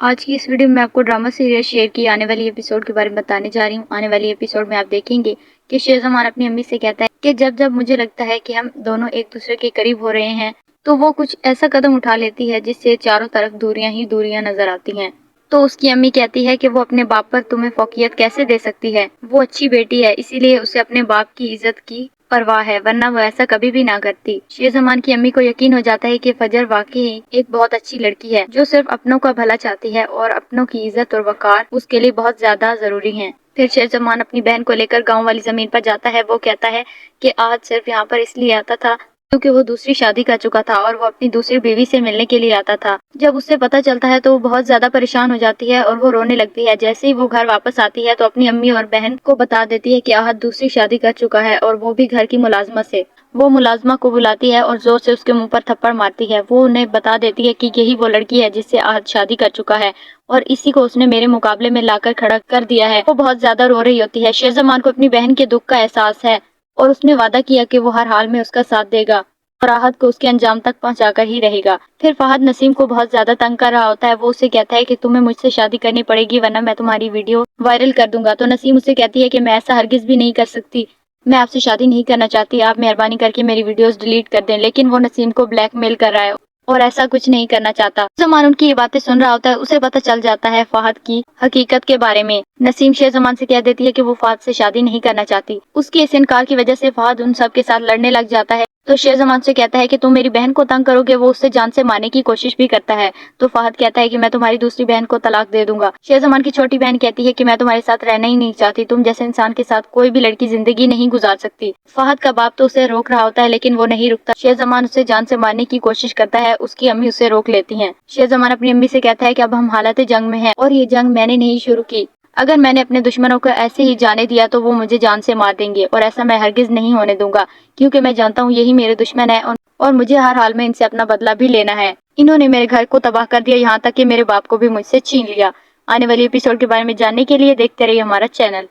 آج کی اس ویڈیو میں آپ کو ڈرامہ سیریل شیر کی آنے والی ایپیسوڈ کے بارے میں بتانے جا رہی ہوں۔ آنے والی ایپیسوڈ میں آپ دیکھیں گے کہ شہزمان اپنی امی سے کہتا ہے کہ جب مجھے لگتا ہے کہ ہم دونوں ایک دوسرے کے قریب ہو رہے ہیں تو وہ کچھ ایسا قدم اٹھا لیتی ہے جس سے چاروں طرف دوریاں ہی دوریاں نظر آتی ہیں۔ تو اس کی امی کہتی ہے کہ وہ اپنے باپ پر تمہیں فوقیت کیسے دے سکتی ہے، وہ اچھی بیٹی ہے، اسی لیے اسے اپنے باپ کی عزت کی پرواہ ہے، ورنہ وہ ایسا کبھی بھی نہ کرتی۔ شہزمان کی امی کو یقین ہو جاتا ہے کہ فجر واقعی ایک بہت اچھی لڑکی ہے جو صرف اپنوں کا بھلا چاہتی ہے اور اپنوں کی عزت اور وقار اس کے لیے بہت زیادہ ضروری ہیں۔ پھر شہزمان اپنی بہن کو لے کر گاؤں والی زمین پر جاتا ہے۔ وہ کہتا ہے کہ آج صرف یہاں پر اس لیے آتا تھا کیونکہ وہ دوسری شادی کر چکا تھا اور وہ اپنی دوسری بیوی سے ملنے کے لیے آتا تھا۔ جب اسے پتہ چلتا ہے تو وہ بہت زیادہ پریشان ہو جاتی ہے اور وہ رونے لگتی ہے۔ جیسے ہی وہ گھر واپس آتی ہے تو اپنی امی اور بہن کو بتا دیتی ہے کہ آہت دوسری شادی کر چکا ہے اور وہ بھی گھر کی ملازمت سے۔ وہ ملازمہ کو بلاتی ہے اور زور سے اس کے منہ پر تھپڑ مارتی ہے۔ وہ انہیں بتا دیتی ہے کہ یہی وہ لڑکی ہے جس سے آہت شادی کر چکا ہے اور اسی کو اس نے میرے مقابلے میں لا کر کھڑا کر دیا ہے۔ وہ بہت زیادہ رو رہی ہوتی ہے۔ شہزمان کو اپنی بہن کے دکھ کا احساس ہے اور اس نے وعدہ کیا کہ وہ ہر حال میں اس کا ساتھ دے گا اور آہت کو اس کے انجام تک پہنچا کر ہی رہے گا۔ پھر فہد نسیم کو بہت زیادہ تنگ کر رہا ہوتا ہے۔ وہ اسے کہتا ہے کہ تمہیں مجھ سے شادی کرنی پڑے گی ورنہ میں تمہاری ویڈیو وائرل کر دوں گا۔ تو نسیم اسے کہتی ہے کہ میں ایسا ہرگز بھی نہیں کر سکتی، میں آپ سے شادی نہیں کرنا چاہتی، آپ مہربانی کر کے میری ویڈیوز ڈیلیٹ کر دیں۔ لیکن وہ نسیم کو بلیک میل کر رہا ہے اور ایسا کچھ نہیں کرنا چاہتا۔ شہزمان ان کی یہ باتیں سن رہا ہوتا ہے۔ اسے پتہ چل جاتا ہے فہد کی حقیقت کے بارے میں۔ نسیم شہزمان سے کہہ دیتی ہے کہ وہ فہد سے شادی نہیں کرنا چاہتی۔ اس کے اس انکار کی وجہ سے فہد ان سب کے ساتھ لڑنے لگ جاتا ہے۔ تو شہزمان سے کہتا ہے کہ تم میری بہن کو تنگ کرو گے، وہ اسے جان سے مارنے کی کوشش بھی کرتا ہے۔ تو فہد کہتا ہے کہ میں تمہاری دوسری بہن کو طلاق دے دوں گا۔ شہزمان کی چھوٹی بہن کہتی ہے کہ میں تمہارے ساتھ رہنا ہی نہیں چاہتی، تم جیسے انسان کے ساتھ کوئی بھی لڑکی زندگی نہیں گزار سکتی۔ فہد کا باپ تو اسے روک رہا ہوتا ہے لیکن وہ نہیں رکتا۔ شہزمان اسے جان سے مارنے کی کوشش کرتا ہے، اس کی امی اسے روک لیتی ہیں۔ شہزمان اپنی امی سے کہتا ہے کہ اب ہم حالت جنگ میں ہیں اور یہ جنگ میں نے نہیں شروع کی، اگر میں نے اپنے دشمنوں کو ایسے ہی جانے دیا تو وہ مجھے جان سے مار دیں گے اور ایسا میں ہرگز نہیں ہونے دوں گا کیونکہ میں جانتا ہوں یہی میرے دشمن ہیں اور مجھے ہر حال میں ان سے اپنا بدلہ بھی لینا ہے۔ انہوں نے میرے گھر کو تباہ کر دیا، یہاں تک کہ میرے باپ کو بھی مجھ سے چھین لیا۔ آنے والی ایپیسوڈ کے بارے میں جاننے کے لیے دیکھتے رہیے ہمارا چینل۔